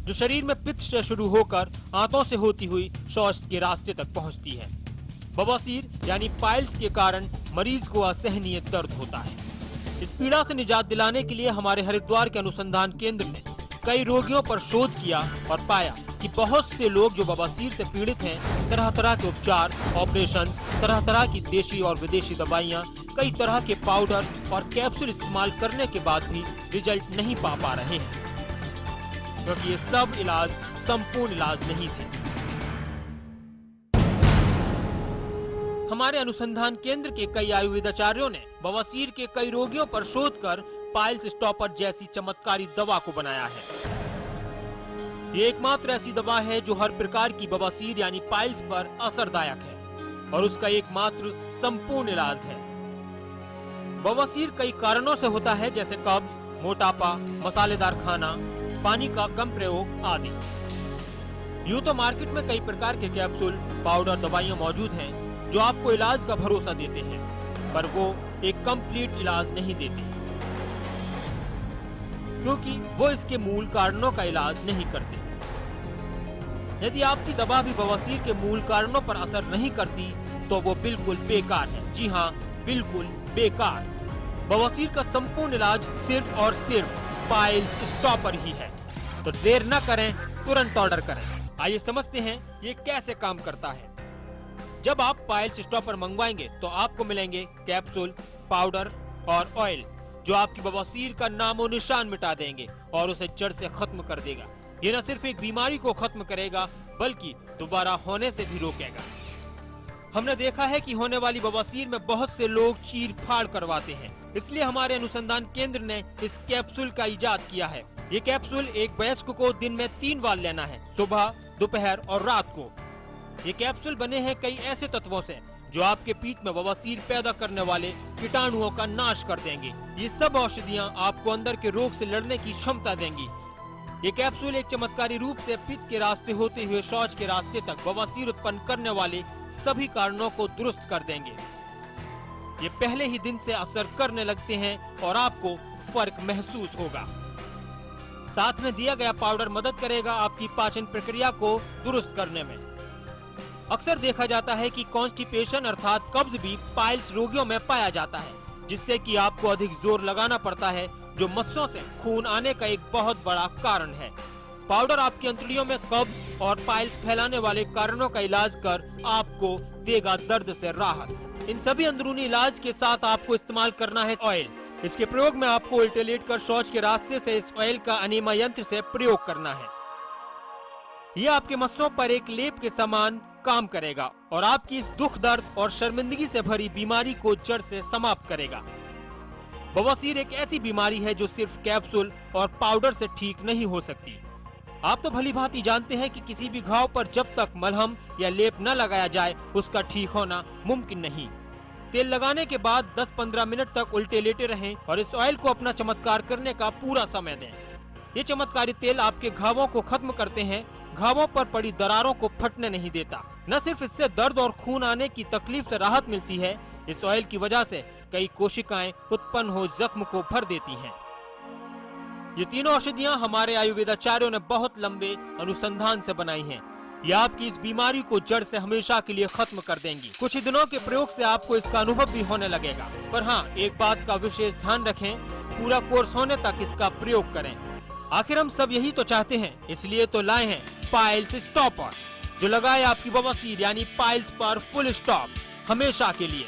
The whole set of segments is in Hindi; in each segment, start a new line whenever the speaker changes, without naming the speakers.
जो शरीर में पित्त से शुरू होकर आंतों से होती हुई शौच के रास्ते तक पहुंचती है। बवासीर यानी पाइल्स के कारण मरीज को असहनीय दर्द होता है। इस पीड़ा से निजात दिलाने के लिए हमारे हरिद्वार के अनुसंधान केंद्र ने कई रोगियों पर शोध किया और पाया कि बहुत से लोग जो बवासीर से पीड़ित हैं, तरह तरह के उपचार, ऑपरेशन, तरह तरह की देशी और विदेशी दवाइयाँ, कई तरह के पाउडर और कैप्सूल इस्तेमाल करने के बाद भी रिजल्ट नहीं पा रहे हैं, क्योंकि ये सब इलाज संपूर्ण इलाज नहीं थे। हमारे अनुसंधान केंद्र के कई आयुर्वेदाचार्यों ने बवासीर के कई रोगियों पर शोध कर पाइल्स स्टॉपर जैसी चमत्कारी दवा को बनाया है। ये एकमात्र ऐसी दवा है जो हर प्रकार की बवासीर यानी पाइल्स पर असरदायक है और उसका एकमात्र संपूर्ण इलाज है। बवासीर कई कारणों से होता है, जैसे कब्ज, मोटापा, मसालेदार खाना, पानी का कम प्रयोग आदि। यूं तो मार्केट में कई प्रकार के कैप्सूल, पाउडर, दवाइयां मौजूद हैं जो आपको इलाज का भरोसा देते हैं, पर वो एक कंप्लीट इलाज नहीं देते, क्योंकि वो इसके मूल कारणों का इलाज नहीं करते। यदि आपकी दवा भी बवासीर के मूल कारणों पर असर नहीं करती तो वो बिल्कुल बेकार है। जी हाँ, बिल्कुल बेकार। बवासीर का संपूर्ण इलाज सिर्फ और सिर्फ पाइल्स स्टॉपर ही है। तो देर न करें, तुरंत ऑर्डर करें। आइए समझते हैं ये कैसे काम करता है। जब आप पाइल्स स्टॉपर मंगवाएंगे तो आपको मिलेंगे कैप्सूल, पाउडर और ऑयल, जो आपकी बवासीर का नामो निशान मिटा देंगे और उसे जड़ से खत्म कर देगा। ये न सिर्फ एक बीमारी को खत्म करेगा, बल्कि दोबारा होने से भी रोकेगा। हमने देखा है कि होने वाली बवासीर में बहुत से लोग चीर फाड़ करवाते हैं, इसलिए हमारे अनुसंधान केंद्र ने इस कैप्सूल का इजाद किया है। ये कैप्सूल एक वयस्क को दिन में 3 बार लेना है, सुबह, दोपहर और रात को। ये कैप्सूल बने हैं कई ऐसे तत्वों से जो आपके पीठ में बवासीर पैदा करने वाले कीटाणुओं का नाश कर देंगे। ये सब औषधियाँ आपको अंदर के रोग से लड़ने की क्षमता देंगी। ये कैप्सूल एक चमत्कारी रूप से पित्त के रास्ते होते हुए शौच के रास्ते तक बवासीर उत्पन्न करने वाले सभी कारणों को दुरुस्त कर देंगे। ये पहले ही दिन से असर करने लगते हैं और आपको फर्क महसूस होगा। साथ में दिया गया पाउडर मदद करेगा आपकी पाचन प्रक्रिया को दुरुस्त करने में। अक्सर देखा जाता है कि कॉन्स्टिपेशन अर्थात कब्ज भी पाइल्स रोगियों में पाया जाता है, जिससे कि आपको अधिक जोर लगाना पड़ता है, जो मस्सों से खून आने का एक बहुत बड़ा कारण है। पाउडर आपकी अंतड़ियों में कब्ज और पाइल्स फैलाने वाले कारणों का इलाज कर आपको देगा दर्द से राहत। इन सभी अंदरूनी इलाज के साथ आपको इस्तेमाल करना है ऑयल। इसके प्रयोग में आपको उल्टे लेट कर शौच के रास्ते से इस ऑयल का अनीमा यंत्र से प्रयोग करना है। यह आपके मस्सों पर एक लेप के समान काम करेगा और आपकी इस दुख, दर्द और शर्मिंदगी से भरी बीमारी को जड़ से समाप्त करेगा। बवासीर एक ऐसी बीमारी है जो सिर्फ कैप्सूल और पाउडर से ठीक नहीं हो सकती। आप तो भली भांति जानते हैं कि किसी भी घाव पर जब तक मलहम या लेप न लगाया जाए उसका ठीक होना मुमकिन नहीं। तेल लगाने के बाद 10-15 मिनट तक उल्टे लेटे रहें और इस ऑयल को अपना चमत्कार करने का पूरा समय दें। ये चमत्कारी तेल आपके घावों को खत्म करते हैं, घावों पर पड़ी दरारों को फटने नहीं देता। न सिर्फ इससे दर्द और खून आने की तकलीफ से राहत मिलती है, इस ऑयल की वजह से कई कोशिकाएं उत्पन्न हो जख्म को भर देती हैं। ये तीनों औषधियां हमारे आयुर्वेदाचार्यों ने बहुत लंबे अनुसंधान से बनाई हैं। ये आपकी इस बीमारी को जड़ से हमेशा के लिए खत्म कर देंगी। कुछ ही दिनों के प्रयोग से आपको इसका अनुभव भी होने लगेगा। पर हाँ, एक बात का विशेष ध्यान रखें, पूरा कोर्स होने तक इसका प्रयोग करें। आखिर हम सब यही तो चाहते हैं, इसलिए तो लाए हैं पाइल्स स्टॉपर, जो लगाए आपकी बवासीर यानी पाइल्स पर फुल स्टॉप हमेशा के लिए,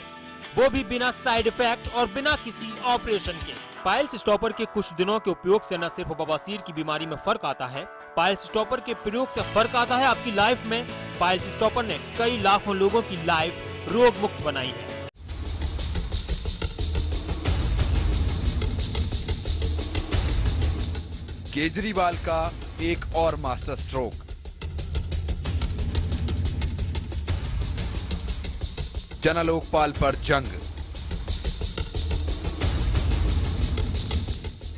वो भी बिना साइड इफेक्ट और बिना किसी ऑपरेशन के। पाइल्स स्टॉपर के कुछ दिनों के उपयोग से न सिर्फ बवासीर की बीमारी में फर्क आता है, पाइल्स स्टॉपर के प्रयोग से फर्क आता है आपकी लाइफ में। पाइल्स स्टॉपर ने कई लाखों लोगों की लाइफ रोग मुक्त बनाई है।
केजरीवाल का एक और मास्टर स्ट्रोक। जन लोकपाल पर जंग।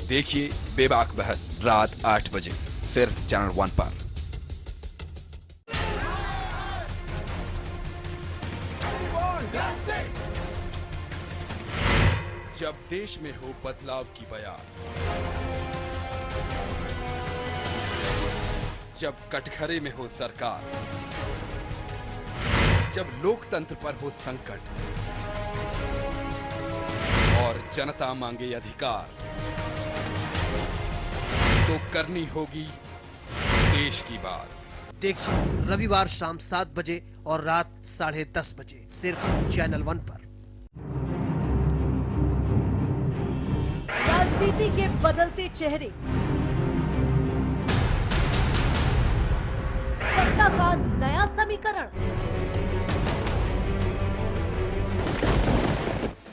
देखिए बेबाक बहस रात 8 बजे सिर्फ चैनल 1 पर। जब देश में हो बदलाव की बयार, जब कटघरे में हो सरकार, जब लोकतंत्र पर हो संकट और जनता मांगे अधिकार, तो करनी होगी देश की बात।
देखिए रविवार शाम 7 बजे और रात 10:30 बजे सिर्फ चैनल 1 पर।
राजनीति के बदलते चेहरे, सत्ता का नया समीकरण,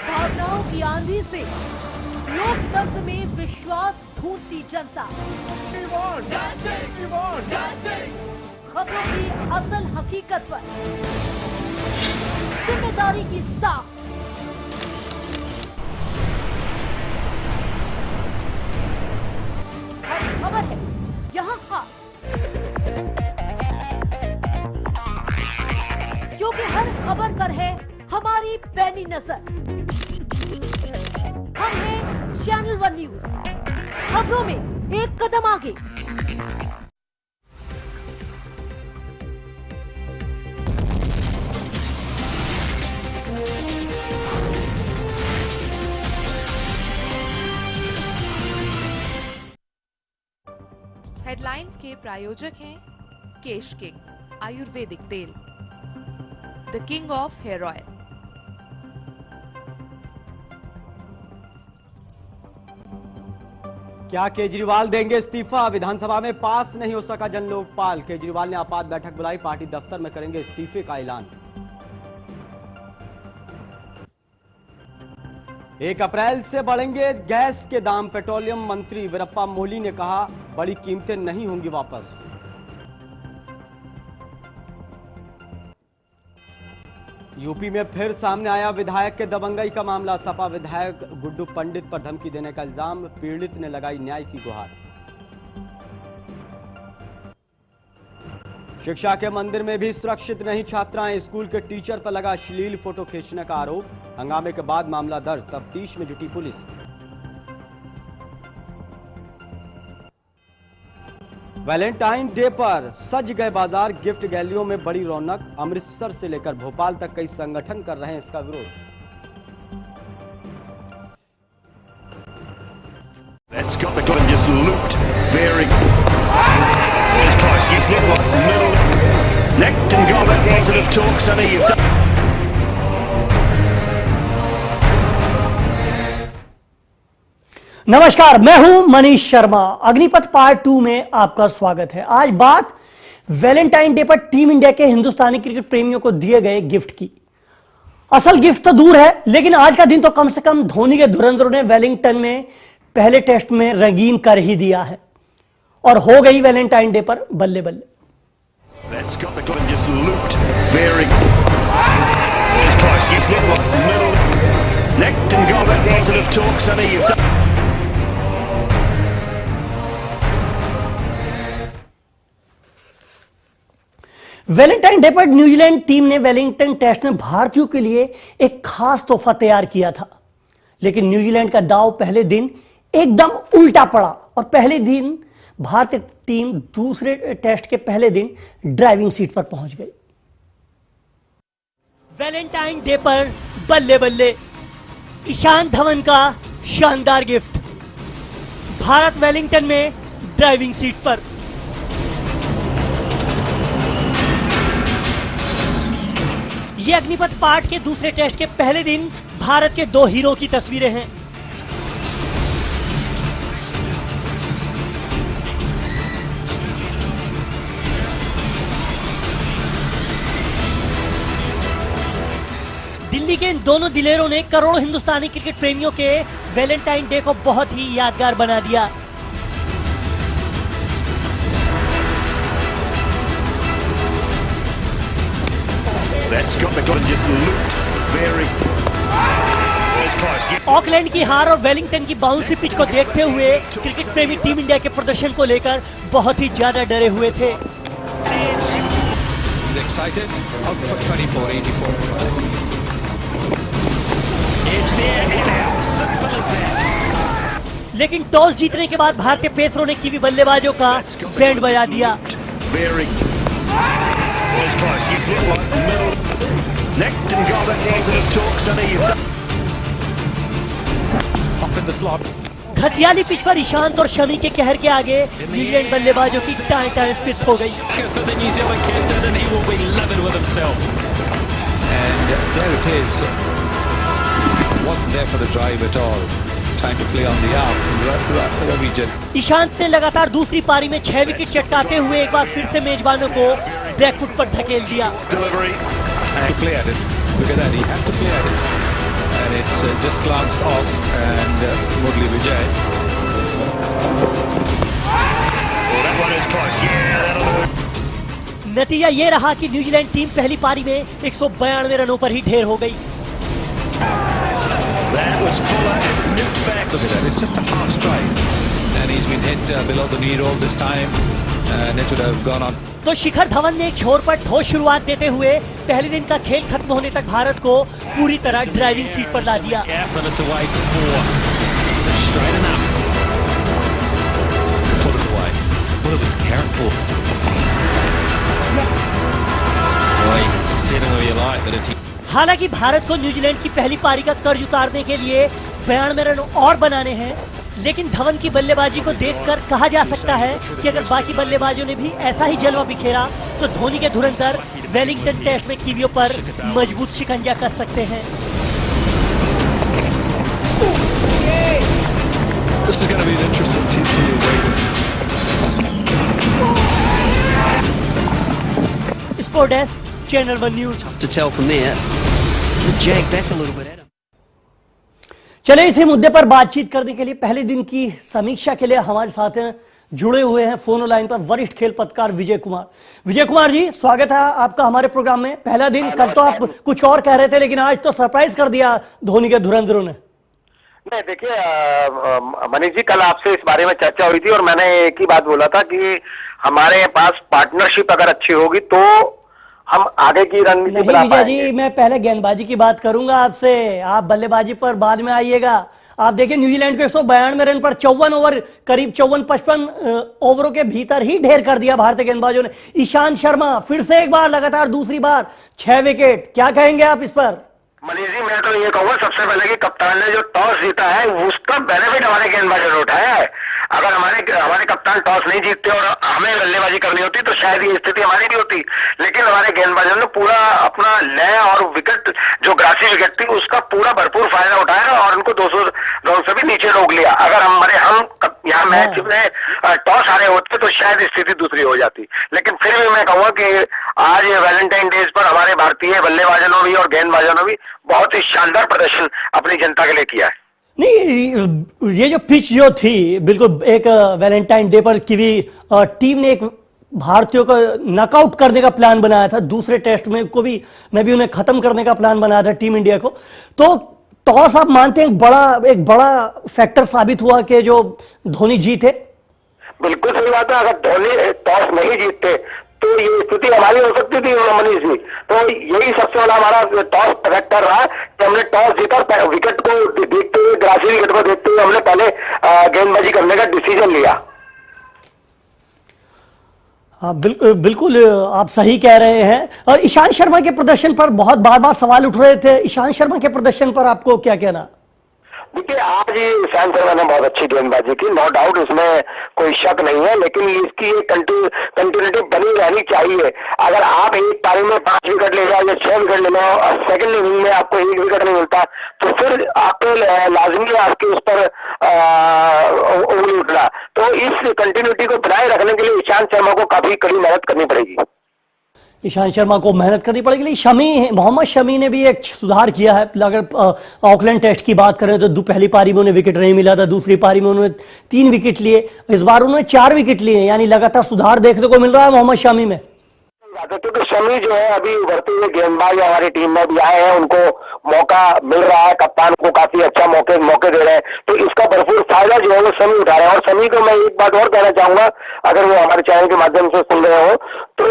भावनाओं की आंधी से लोकतंत्र में विश्वास ढूंढती जनता, खबरों की असल हकीकत पर जिम्मेदारी की साख, हर खबर है यहाँ खास, क्योंकि हर खबर पर है हमारी पैनी नजर। हम हैं चैनल 1 न्यूज, खबरों में एक कदम आगे।
हेडलाइंस के प्रायोजक हैं केश किंग आयुर्वेदिक तेल, the king of hair oil.
क्या केजरीवाल देंगे इस्तीफा? विधानसभा में पास नहीं हो सका जन लोकपाल। केजरीवाल ने आपात बैठक बुलाई, पार्टी दफ्तर में करेंगे इस्तीफे का ऐलान। 1 अप्रैल से बढ़ेंगे गैस के दाम। पेट्रोलियम मंत्री वीरप्पा मोइली ने कहा बड़ी कीमतें नहीं होंगी वापस। यूपी में फिर सामने आया विधायक के दबंगई का मामला। सपा विधायक गुड्डू पंडित पर धमकी देने का इल्जाम, पीड़ित ने लगाई न्याय की गुहार। शिक्षा के मंदिर में भी सुरक्षित नहीं छात्राएं, स्कूल के टीचर पर लगा अश्लील फोटो खींचने का आरोप। हंगामे के बाद मामला दर्ज, तफ्तीश में जुटी पुलिस। वैलेंटाइन डे पर सज गए बाजार, गिफ्ट गैलरियों में बड़ी रौनक। अमृतसर से लेकर भोपाल तक कई संगठन कर रहे हैं इसका विरोध।
That's got the gun and just looked very as close as looked like middle necked and got that positive talk, Sonny. You've done.
नमस्कार, मैं हूं मनीष शर्मा। अग्निपथ पार्ट 2 में आपका स्वागत है। आज बात वैलेंटाइन डे पर टीम इंडिया के हिंदुस्तानी क्रिकेट प्रेमियों को दिए गए गिफ्ट की। असल गिफ्ट तो दूर है, लेकिन आज का दिन तो कम से कम धोनी के धुरंधरों ने वेलिंगटन में पहले टेस्ट में रंगीन कर ही दिया है और हो गई वैलेंटाइन डे पर बल्ले बल्ले।
That's got the gun and just looked very as close as looked like middle necked and got that positive talk, Sonny. You've done.
Valentine day पर न्यूजीलैंड टीम ने वेलिंगटन टेस्ट में भारतीयों के लिए एक खास तोहफा तैयार किया था, लेकिन न्यूजीलैंड का दांव पहले दिन एकदम उल्टा पड़ा और पहले दिन भारतीय टीम दूसरे टेस्ट के पहले दिन ड्राइविंग सीट पर पहुंच गई। वैलेंटाइन डे पर बल्ले बल्ले, ईशान धवन का शानदार गिफ्ट। भारत वेलिंगटन में ड्राइविंग सीट पर। ये अग्निपथ पार्ट के दूसरे टेस्ट के पहले दिन भारत के 2 हीरो की तस्वीरें हैं। दिल्ली के इन दोनों दिलेरों ने करोड़ों हिंदुस्तानी क्रिकेट प्रेमियों के वैलेंटाइन डे को बहुत ही यादगार बना दिया।
That's got the gun and just looked very as close. Yes.
Auckland की हार और वेलिंगटन की बाउंसी पिच को देखते हुए क्रिकेट प्रेमी टीम इंडिया के प्रदर्शन को लेकर बहुत ही ज्यादा डरे हुए थे।
Excited, out for 24-84.
It's there, in out, simple as that.
लेकिन टॉस जीतने के बाद भारतीय पेसरों ने कीवी बल्लेबाजों का बैंड बजा दिया।
veering. Was close. He's looked like middle. Necked and got it. Positive talk, Sonny. You've done. Up in the slot.
घसियाली पिच पर ईशांत और शमी के कहर के आगे न्यूजीलैंड बल्लेबाजों की टाइम फिस हो गई।
For the New Zealand captain, and he will be livid with himself.
And there it is. Wasn't there for the drive at all. Time to play on the arm. Ravi just.
Ishant ने लगातार दूसरी पारी में 6 विकेट चटकाते हुए एक बार फिर से मेजबानों को बैकफुट पर धकेल दिया।
Delivery.
To play at it. Look at that. He had to play at it. And it's just glanced off. And Murli Vijay.
Well, that one is close. Yeah, that'll do.
नतीजा ये रहा कि न्यूजीलैंड टीम पहली पारी में 192 रनों पर ही ढेर हो गई।
That was Fuller. Nipped back.
Look at that. It's just a half strike. And he's been hit below the knee roll this time. And it would have gone on.
तो शिखर धवन ने एक छोर पर ठोस शुरुआत देते हुए पहले दिन का खेल खत्म होने तक भारत को पूरी तरह ड्राइविंग सीट पर ला दिया।
And it's away for 4. Straight enough. Put it away. Well, it was the carrot ball. Well, you can set him where you like, but if you...
हालांकि भारत को न्यूजीलैंड की पहली पारी का कर्ज उतारने के लिए 92 रन और बनाने हैं, लेकिन धवन की बल्लेबाजी को देखकर कहा जा सकता है कि अगर बाकी बल्लेबाजों ने भी ऐसा ही जलवा बिखेरा तो धोनी के धुरंधर वेलिंगटन टेस्ट में कीवियों पर मजबूत शिकंजा कस सकते हैं।
This is going to be an interesting T20
sport desk, channel 1 news.
To tell from there to jag back a little bit at him.
चले इसी मुद्दे पर बातचीत करने के लिए पहले दिन की समीक्षा के लिए हमारे साथ हैं, जुड़े हुए हैं फोन लाइन पर वरिष्ठ खेल पत्रकार विजय कुमार। विजय कुमार जी, स्वागत है आपका हमारे प्रोग्राम में। पहला दिन, कल तो आप कुछ और कह रहे थे लेकिन आज तो सरप्राइज कर दिया धोनी के धुरंधरों ने।
नहीं, देखिए मनीष जी, कल आपसे इस बारे में चर्चा हुई थी और मैंने एक ही बात बोला था कि हमारे पास पार्टनरशिप अगर अच्छी होगी तो हम आगे की रणनीति बना
पाएंगे। विजय जी, मैं पहले गेंदबाजी की बात करूंगा आपसे, आप बल्लेबाजी पर बाद में आइएगा। आप देखिए न्यूजीलैंड को 192 रन पर 54 ओवर, करीब 54-55 ओवरों के भीतर ही ढेर कर दिया भारतीय गेंदबाजों ने। ईशांत शर्मा फिर से एक बार लगातार दूसरी बार 6 विकेट, क्या कहेंगे आप इस पर?
मनीष जी, मैं तो ये कहूंगा सबसे पहले कि कप्तान ने जो टॉस जीता है उसका बेनिफिट हमारे गेंदबाजों ने उठाया है। अगर हमारे कप्तान टॉस नहीं जीतते और हमें बल्लेबाजी करनी होती तो शायद ये स्थिति हमारी भी होती, लेकिन हमारे गेंदबाजों ने पूरा अपना लय और विकेट, जो ग्रासी विकेट थी, उसका पूरा भरपूर फायदा उठाया और उनको 200 रन से भी नीचे रोक लिया। अगर हम यहाँ मैच में टॉस हारे होते तो शायद स्थिति दूसरी हो जाती, लेकिन फिर भी मैं कहूंगा कि आज वैलेंटाइन डेज पर हमारे भारतीय बल्लेबाजों ने भी और गेंदबाजों ने भी बहुत ही शानदार प्रदर्शन अपनी जनता के लिए किया है।
नहीं, ये जो पिच जो थी बिल्कुल एक वैलेंटाइन डे पर कीवी टीम ने एक भारतीयों को नॉकआउट करने का प्लान बनाया था। दूसरे टेस्ट में को भी मैं भी उन्हें खत्म करने का प्लान बनाया था टीम इंडिया को। तो टॉस आप मानते हैं एक बड़ा फैक्टर साबित हुआ कि जो धोनी जीते?
बिल्कुल सही बात है। अगर धोनी टॉस नहीं जीतते तो ये स्थिति हमारी हो सकती थी मनीष जी। तो यही सबसे बड़ा हमारा टॉस फैक्टर रहा कि हमने टॉस जीता, विकेट को देखते हुए, ग्रासी विकेट को देखते हुए हमने पहले गेंदबाजी करने का डिसीजन लिया।
हाँ, बिल्कुल आप सही कह रहे हैं। और ईशांत शर्मा के प्रदर्शन पर बहुत बार सवाल उठ रहे थे, ईशांत शर्मा के प्रदर्शन पर आपको क्या कहना?
देखिए, आज ही ईशांत शर्मा ने बहुत अच्छी गेंदबाजी की, नो डाउट, इसमें कोई शक नहीं है, लेकिन इसकी एक कंटिन्यूटी बनी रहनी चाहिए। अगर आप एक पारी में 5 विकेट ले जाओ या 6 विकेट ले लो और सेकंड इनिंग में आपको 1 विकेट नहीं मिलता तो फिर आपको लाजमी है आपके उस पर उंगली उठना। तो इस कंटिन्यूटी को बनाए रखने के लिए ईशांत शर्मा को काफी कड़ी मेहनत करनी पड़ेगी।
ईशांत शर्मा को मेहनत करनी पड़ेगी। मोहम्मद शमी ने भी एक सुधार किया है। अगर ऑकलैंड टेस्ट की बात करें तो पहली पारी में उन्हें विकेट नहीं मिला था, दूसरी पारी में उन्होंने 3 विकेट लिए, इस बार उन्होंने 4 विकेट लिए, यानी लगातार सुधार देखने को मिल रहा है मोहम्मद शमी में।
क्योंकि शमी जो है अभी उभरते हुए गेंदबाज हमारी टीम में भी आए हैं, उनको मौका मिल रहा है, कप्तान को काफी अच्छा मौके दे रहे हैं, तो इसका भरपूर फायदा जो है वो शमी उठा रहे हैं। और शमी को मैं एक बात और कहना चाहूंगा, अगर वो हमारे चैनल के माध्यम से सुन रहे हो तो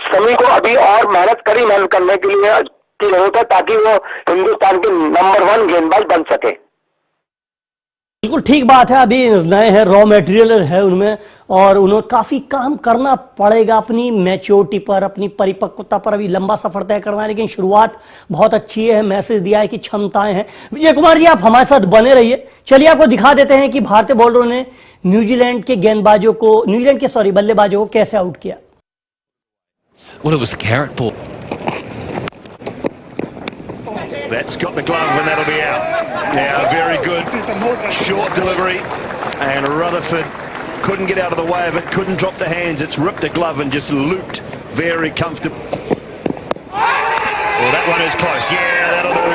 शमी को अभी और मेहनत करने के लिए की जरूरत है ताकि वो हिंदुस्तान के नंबर 1 गेंदबाज बन सके।
बिल्कुल ठीक बात है, अभी नए हैं, रॉ मटेरियल है उनमें और उन्हें काफी काम करना पड़ेगा अपनी मैच्योरिटी पर, अपनी परिपक्वता पर। अभी लंबा सफर तय करना है, लेकिन शुरुआत बहुत अच्छी है। मैसेज दिया है कि क्षमताएं हैं। विजय कुमार जी, आप हमारे साथ बने रहिए। चलिए आपको दिखा देते हैं कि भारतीय बॉलरों ने न्यूजीलैंड के गेंदबाजों को, बल्लेबाजों को कैसे आउट किया।
Well, it was the carrot ball.
That's got the glove and that'll be out. Yeah, very good. Short delivery. And Rutherford couldn't get out of the way of it, couldn't drop the hands. It's ripped the glove and just looped very comfortable. Well, that one is close. Yeah, that'll do.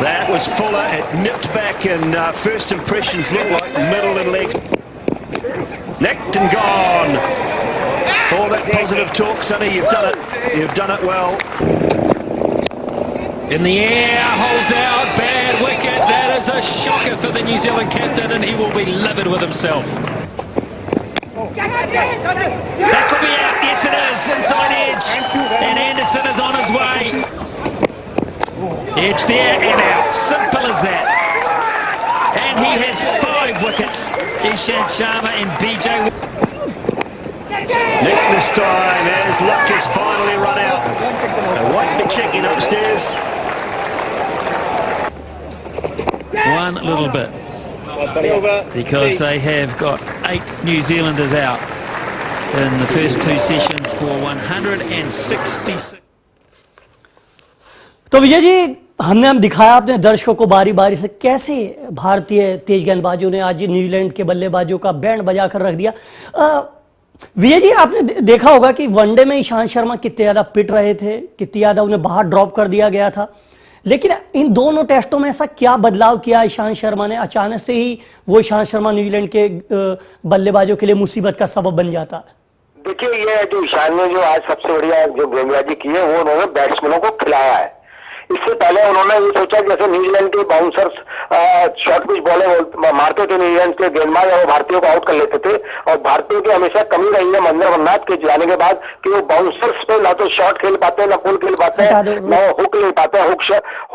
That was Fuller. It nipped back and first impressions looked like middle and legs. Necked and gone. All that positive talk, Sonny, you've done it. You've done it well.
In the air, holds out, bad wicket. That is a shocker for the New Zealand captain, and he will be livid with himself. That could be out. Yes, it is. Inside edge. And Anderson is on his way. Edge there and out. Simple as that. And he has 5 wickets. Ishant Sharma and BJ.
Nick this time, his luck has finally run out. They won't be checking upstairs.
One little bit. Because they have got 8 New Zealanders out in the first 2 sessions for 166.
तो विजय जी, हम दिखाया अपने दर्शकों को बारी बारी से कैसे भारतीय तेज गेंदबाजों ने आज न्यूजीलैंड के बल्लेबाजों का बैंड बजाकर रख दिया। विजय जी, आपने देखा होगा कि वनडे में ईशांत शर्मा कितने ज्यादा पिट रहे थे, कितनी ज्यादा उन्हें बाहर ड्रॉप कर दिया गया था, लेकिन इन दोनों टेस्टों में ऐसा क्या बदलाव किया ईशांत शर्मा ने? अचानक से ही वो ईशांत शर्मा न्यूजीलैंड के बल्लेबाजों के लिए मुसीबत का सबब बन जाता है।
देखिए, ये जो ईशान ने जो आज सबसे बढ़िया जो गेंदबाजी की है, वो उन्होंने बैट्समैनों को खिलाया है। इससे पहले उन्होंने ये सोचा, जैसे न्यूजीलैंड के बाउंसर्स शॉर्ट पिच बॉलें मारते थे न्यूजीलैंड के गेंदबाज, और भारतीयों को आउट कर लेते थे। और भारतीयों की हमेशा कमी रही है महेंद्र वननाथ के जाने के बाद कि वो बाउंसर्स पे ना तो शॉट खेल पाते हैं, ना पुल खेल पाते हैं, ना हुक ले पाते हैं।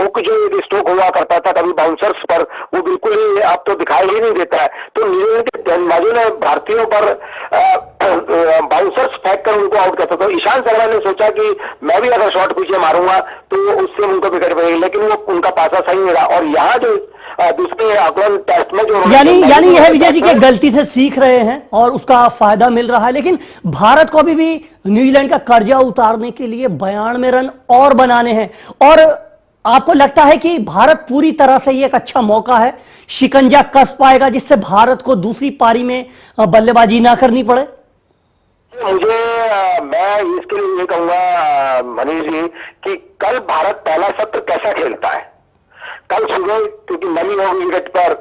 हुक जो स्ट्रोक हुआ करता था कभी बाउंसर्स पर, वो बिल्कुल ही अब तो दिखाई ही नहीं देता है। तो न्यूजीलैंड के गेंदबाजों ने भारतीयों पर बाउंसर्स फेंक कर उनको आउट करता था। ईशांत शर्मा ने सोचा कि मैं भी अगर शॉर्ट पिच मारूंगा तो उससे उनको विकेट पड़ेगी, लेकिन वो उनका पासा सही नहीं रहा। और यहाँ जो दूसरे ऑकलैंड टेस्ट में जो
यानी यह विजय जी की गलती से सीख रहे हैं और उसका फायदा मिल रहा है। लेकिन भारत को अभी भी न्यूजीलैंड का कर्जा उतारने के लिए 92 रन और बनाने हैं। और आपको लगता है कि भारत पूरी तरह से ये एक अच्छा मौका है, शिकंजा कस पाएगा जिससे भारत को दूसरी पारी में बल्लेबाजी ना करनी पड़े?
मैं इसके लिए ये कहूंगा मनीष जी कि कल भारत पहला सत्र कैसा खेलता है। कल सुबह क्योंकि नमी होगी विकेट पर,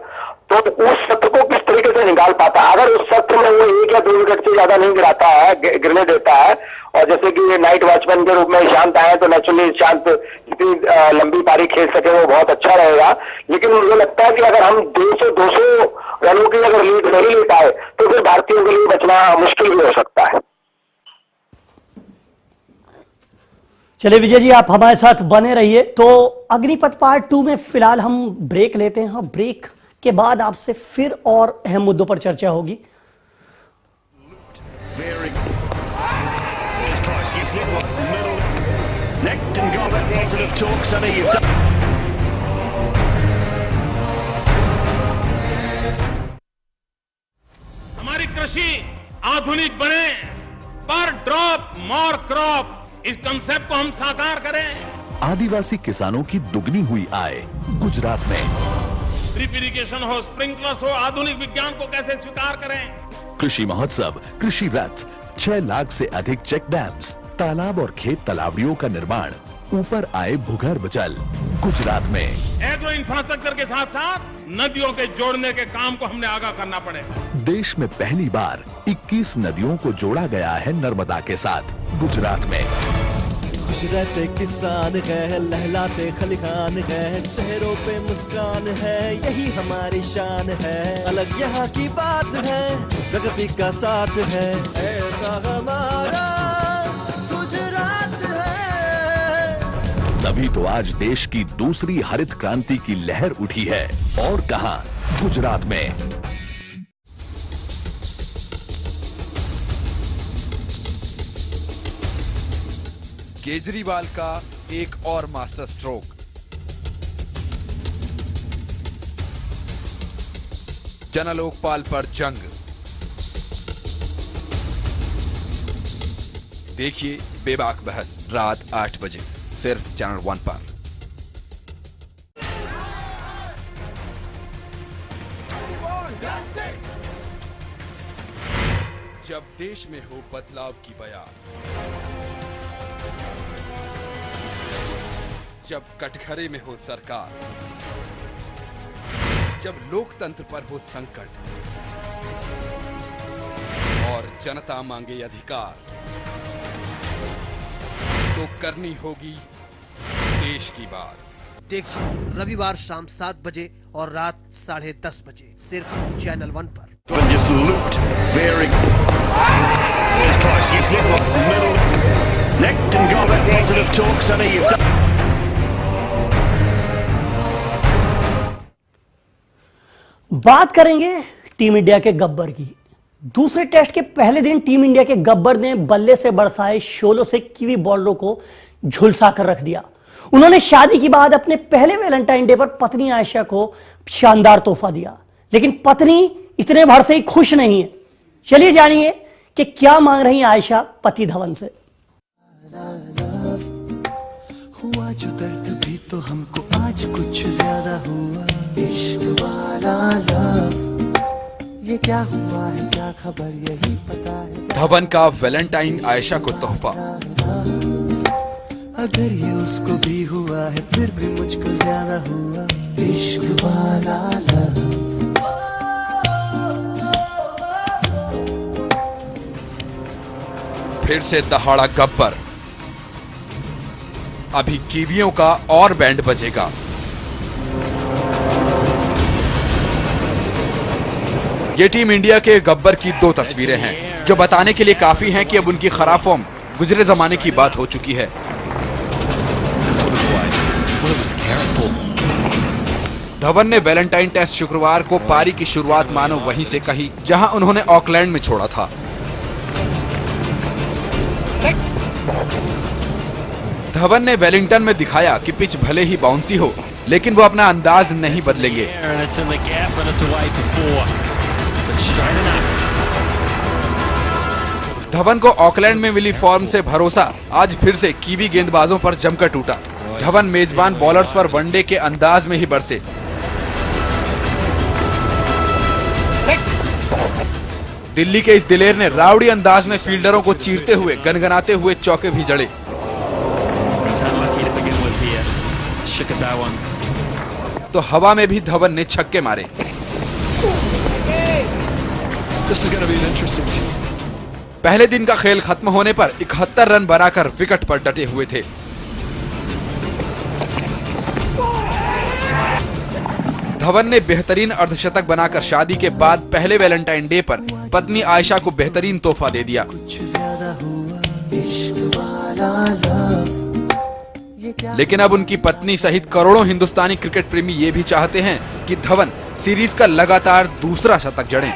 तो उस सत्र को किस तरीके से निकाल पाता है। अगर उस सत्र में वो 1 या 2 विकेट से ज्यादा नहीं गिराता है, गिरने देता है, और जैसे कि ये नाइट वॉचमैन के रूप में ईशांत आए, तो नेचुरली ईशांत जितनी लंबी पारी खेल सके वो बहुत अच्छा रहेगा। लेकिन मुझे लगता है कि अगर हम 200 रनों की अगर लीड नहीं ले पाए तो फिर भारतीयों के लिए बचना मुश्किल भी हो सकता है।
चलिए विजय जी, आप हमारे साथ बने रहिए। तो अग्निपथ पार्ट 2 में फिलहाल हम ब्रेक लेते हैं, और ब्रेक के बाद आपसे फिर और अहम मुद्दों पर चर्चा होगी।
हमारी कृषि आधुनिक बने, पर ड्रॉप मोर क्रॉप, इस कंसेप्ट को हम साकार करें।
आदिवासी किसानों की दुगनी हुई आय गुजरात में।
ड्रिप इरिगेशन हो, स्प्रिंकलर्स हो, आधुनिक विज्ञान को कैसे स्वीकार करें।
कृषि महोत्सव, कृषि रथ, 6 लाख से अधिक चेक डैम्स, तालाब और खेत तालावड़ियों का निर्माण, ऊपर आए भूगर्भ जल गुजरात में।
एग्रो इंफ्रास्ट्रक्चर के साथ साथ नदियों के जोड़ने के काम को हमने आगा करना पड़ेगा।
देश में पहली बार 21 नदियों को जोड़ा गया है नर्मदा के साथ गुजरात में।
खुश रहते किसान है, लहलाते खलिहान है, चेहरों पे मुस्कान है, यही हमारी शान है। अलग यहाँ की बात है, प्रगति का साथ है, ऐसा हमारा गुजरात है।
तभी तो आज देश की दूसरी हरित क्रांति की लहर उठी है, और कहां, गुजरात में।
केजरीवाल का एक और मास्टर स्ट्रोक। जन लोकपाल पर जंग। देखिए बेबाक बहस रात 8 बजे सिर्फ चैनल 1 पर। जब देश में हो बदलाव की बयार, जब कटघरे में हो सरकार, जब लोकतंत्र पर हो संकट और जनता मांगे अधिकार, तो करनी होगी देश की बात।
देखिए रविवार शाम 7 बजे और रात 10:30 बजे सिर्फ चैनल 1 पर।
And just looped very it's close. He's hit middle necked and got that positive talk. Sonny, you've done.
बात करेंगे टीम इंडिया के गब्बर की। दूसरे टेस्ट के पहले दिन टीम इंडिया के गब्बर ने बल्ले से बरसाए शोलों से कीवी बॉलरों को झुलसा कर रख दिया। उन्होंने शादी के बाद अपने पहले वैलेंटाइन डे पर पत्नी आयशा को शानदार तोहफा दिया, लेकिन पत्नी इतने भर से ही खुश नहीं है। चलिए जानिए कि क्या मांग रही आयशा पति धवन से।
हुआ जो दर्द भी तो हमको आज कुछ ज्यादा हुआ। इश्क वाला लव, ये क्या हुआ है क्या खबर यही पता है।
धवन का वैलेंटाइन आयशा को तोहफा।
अगर ये उसको भी हुआ है फिर भी मुझको ज्यादा हुआ। इश्क वाला लव।
फिर से दहाड़ा गब्बर। अभी कीवियों का और बैंड बजेगा। ये टीम इंडिया के गब्बर की 2 तस्वीरें हैं जो बताने के लिए काफी हैं कि अब उनकी खराब फॉर्म गुजरे जमाने की बात हो चुकी है। धवन ने वैलेंटाइन टेस्ट शुक्रवार को पारी की शुरुआत मानो वहीं से कही जहां उन्होंने ऑकलैंड में छोड़ा था। धवन ने वेलिंगटन में दिखाया कि पिच भले ही बाउंसी हो, लेकिन वो अपना अंदाज नहीं बदलेंगे। धवन को ऑकलैंड में मिली फॉर्म से भरोसा आज फिर से कीवी गेंदबाजों पर जमकर टूटा। धवन मेजबान बॉलर्स पर वनडे के अंदाज में ही बरसे। दिल्ली के इस दिलेर ने राउडी अंदाज में फील्डरों को चीरते हुए गनगनाते हुए चौके भी जड़े। तो हवा में भी धवन ने छक्के मारे। पहले दिन का खेल खत्म होने पर 71 रन बनाकर विकेट पर डटे हुए थे। धवन ने बेहतरीन अर्धशतक बनाकर शादी के बाद पहले वैलेंटाइन डे पर पत्नी आयशा को बेहतरीन तोहफा दे दिया। लेकिन अब उनकी पत्नी सहित करोड़ों हिंदुस्तानी क्रिकेट प्रेमी ये भी चाहते हैं कि धवन सीरीज का लगातार दूसरा शतक जड़ें।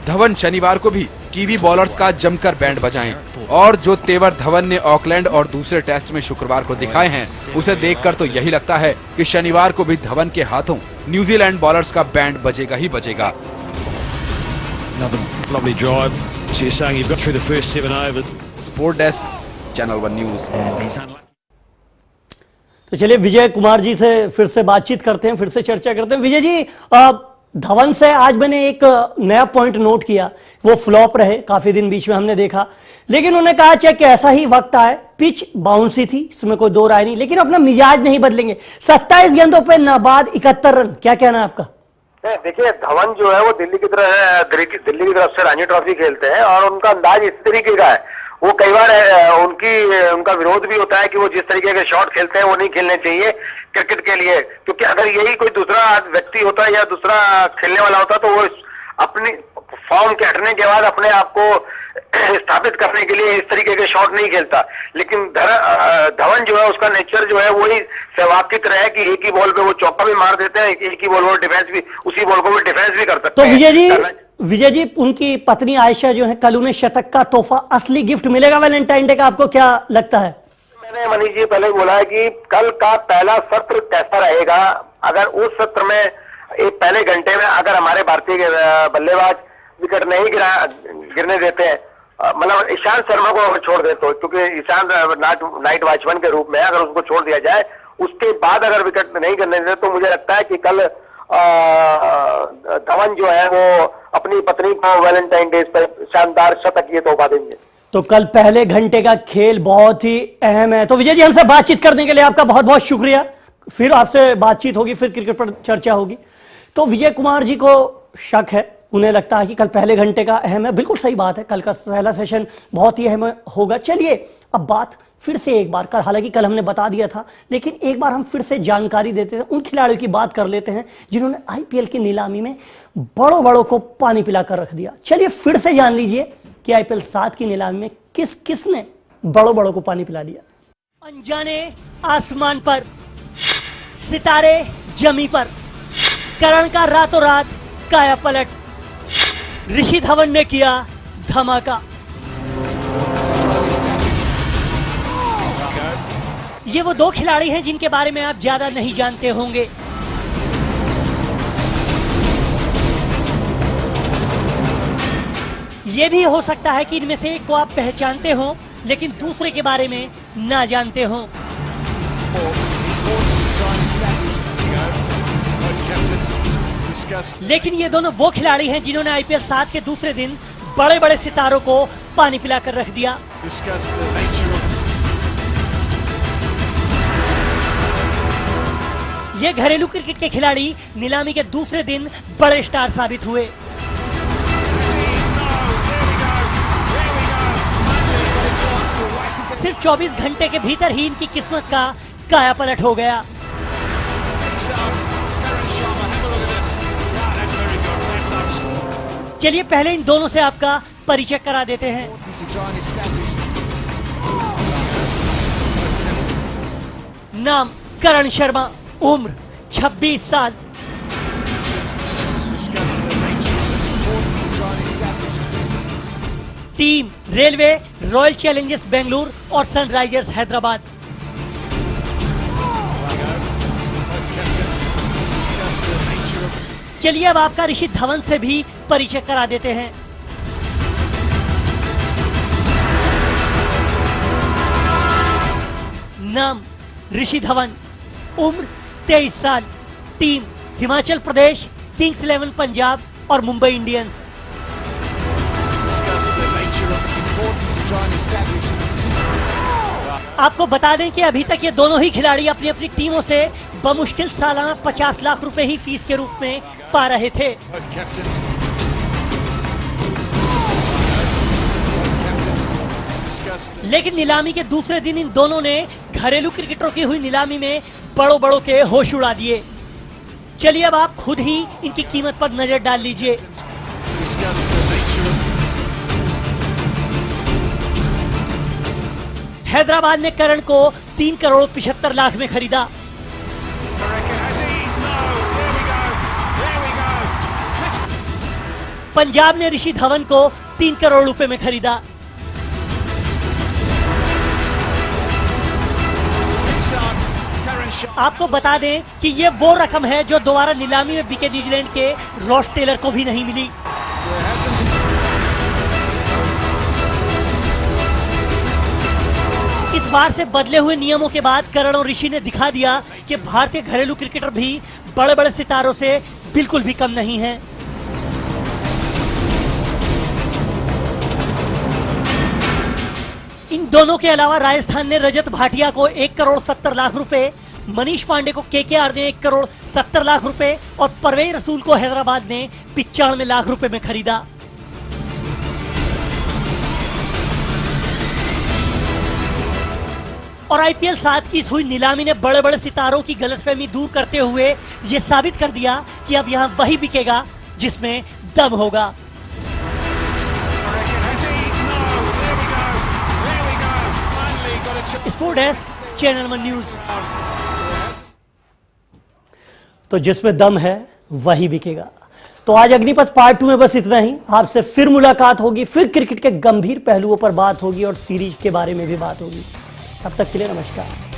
धवन शनिवार को भी कीवी बॉलर्स का जमकर बैंड बजाएं और जो तेवर धवन ने ऑकलैंड और दूसरे टेस्ट में शुक्रवार को दिखाए हैं, उसे देखकर तो यही लगता है कि शनिवार को भी धवन के हाथों न्यूजीलैंड बॉलर्स का बैंड बजेगा ही बजेगा। Sport desk, channel 1 news.
तो चलिए विजय कुमार जी से फिर से बातचीत करते हैं, फिर से चर्चा करते हैं। विजय जी, धवन से आज मैंने एक नया पॉइंट नोट किया। वो फ्लॉप रहे काफी दिन, बीच में हमने देखा, लेकिन उन्होंने कहा चाहे कि ऐसा ही वक्त आए, पिच बाउंसी थी, इसमें कोई दो राय नहीं, लेकिन अपना मिजाज नहीं बदलेंगे। 27 गेंदों पे नाबाद 71 रन, क्या कहना है आपका?
देखिए, धवन जो है वो दिल्ली की तरफ से रणजी ट्रॉफी खेलते हैं और उनका अंदाज इस तरीके का है। वो कई बार उनका विरोध भी होता है कि वो जिस तरीके के शॉट खेलते हैं वो नहीं खेलने चाहिए क्रिकेट के लिए, क्योंकि अगर यही कोई दूसरा व्यक्ति होता या दूसरा खेलने वाला होता तो वो अपनी फॉर्म के हटने के बाद अपने आप को स्थापित करने के लिए इस तरीके के शॉट नहीं खेलता। लेकिन धवन जो है उसका नेचर जो है वही सहवाग की तरह है कि एक ही बॉल पे वो चौका भी मार देते हैं, एक ही बॉल वो डिफेंस भी, उसी बॉल को वो डिफेंस भी कर सकते हैं।
तो विजय जी, विजय जी, उनकी पत्नी आयशा जो है, कल उन्हें शतक का तोहफा, असली गिफ्ट मिलेगा वैलेंटाइन डे का, आपको क्या लगता है?
मैंने मनीष जी पहले बोला है कि कल का पहला सत्र कैसा रहेगा। अगर उस सत्र में एक पहले घंटे में अगर हमारे भारतीय बल्लेबाज विकेट नहीं गिरने देते हैं, मतलब ईशांत शर्मा को छोड़ दे तो, क्योंकि ईशांत नाइट वॉचमैन के रूप में अगर उसको छोड़ दिया जाए, उसके बाद अगर विकेट नहीं गिरने देते, तो मुझे लगता है कि कल धवन जो है वो अपनी पत्नी को वैलेंटाइन डे पर शानदार शतक ये तोहफा देंगे।
तो कल पहले घंटे का खेल बहुत ही अहम है। तो विजय जी, हमसे बातचीत करने के लिए आपका बहुत बहुत शुक्रिया। फिर आपसे बातचीत होगी, फिर क्रिकेट पर चर्चा होगी। तो विजय कुमार जी को शक है, उन्हें लगता है कि कल पहले घंटे का अहम है। बिल्कुल सही बात है, कल का पहला सेशन बहुत ही अहम होगा। चलिए अब बात फिर से एक बार, हालांकि कल हमने बता दिया था, लेकिन एक बार हम फिर से जानकारी देते हैं, उन खिलाड़ियों की बात कर लेते हैं जिन्होंने आईपीएल की नीलामी में बड़ों को पानी पिलाकर रख दिया। चलिए फिर से जान लीजिए कि आईपीएल 7 की नीलामी में किसने बड़ों को पानी पिला दिया। अनजाने आसमान पर, सितारे जमी पर, करण का रातों रात काया पलट, ऋषि धवन ने किया धमाका। ये वो दो खिलाड़ी हैं जिनके बारे में आप ज्यादा नहीं जानते होंगे। ये भी हो सकता है कि इनमें से एक को आप पहचानते हो, लेकिन दूसरे के बारे में ना जानते हो। लेकिन ये दोनों वो खिलाड़ी हैं जिन्होंने आईपीएल 7 के दूसरे दिन बड़े सितारों को पानी पिलाकर रख दिया। ये घरेलू क्रिकेट के खिलाड़ी नीलामी के दूसरे दिन बड़े स्टार साबित हुए। सिर्फ 24 घंटे के भीतर ही इनकी किस्मत का काया पलट हो गया। चलिए पहले इन दोनों से आपका परिचय करा देते हैं। नाम करण शर्मा, उम्र 26 साल, team railway, royal Challengers Bengaluru और सनराइजर्स हैदराबाद। चलिए अब आपका ऋषि धवन से भी परिचय करा देते हैं। नाम ऋषि धवन, उम्र 23 साल, टीम हिमाचल प्रदेश, किंग्स 11 पंजाब और मुंबई इंडियंस। आपको बता दें कि अभी तक ये दोनों ही खिलाड़ी अपनी अपनी टीमों से बमुश्किल सालाना 50 लाख रुपए ही फीस के रूप में पा रहे थे। लेकिन नीलामी के दूसरे दिन इन दोनों ने घरेलू क्रिकेटरों की हुई नीलामी में बड़ों के होश उड़ा दिए। चलिए अब आप खुद ही इनकी कीमत पर नजर डाल लीजिए। हैदराबाद ने करण को 3 करोड़ 75 लाख में खरीदा। पंजाब ने ऋषि धवन को 3 करोड़ रुपए में खरीदा। आपको बता दें कि ये वो रकम है जो दोबारा नीलामी में बिके न्यूजीलैंड के रॉस टेलर को भी नहीं मिली। इस बार से बदले हुए नियमों के बाद करण और ऋषि ने दिखा दिया कि भारतीय घरेलू क्रिकेटर भी बड़े सितारों से बिल्कुल भी कम नहीं हैं। इन दोनों के अलावा राजस्थान ने रजत भाटिया को 1 करोड़ 70 लाख रुपए, मनीष पांडे को केकेआर ने 1 करोड़ 70 लाख रुपए और परवेज रसूल को हैदराबाद ने 95 लाख रुपए में खरीदा। और आईपीएल 7 की इस हुई नीलामी ने बड़े सितारों की गलतफहमी दूर करते हुए ये साबित कर दिया कि अब यहाँ वही बिकेगा जिसमें दम होगा। Sport desk, channel 1 news. तो जिसमें दम है वही बिकेगा। तो तो आज अग्निपथ पार्ट 2 में बस इतना ही। आपसे फिर मुलाकात होगी, फिर क्रिकेट के गंभीर पहलुओं पर बात होगी और सीरीज के बारे में भी बात होगी। तब तक के लिए नमस्कार।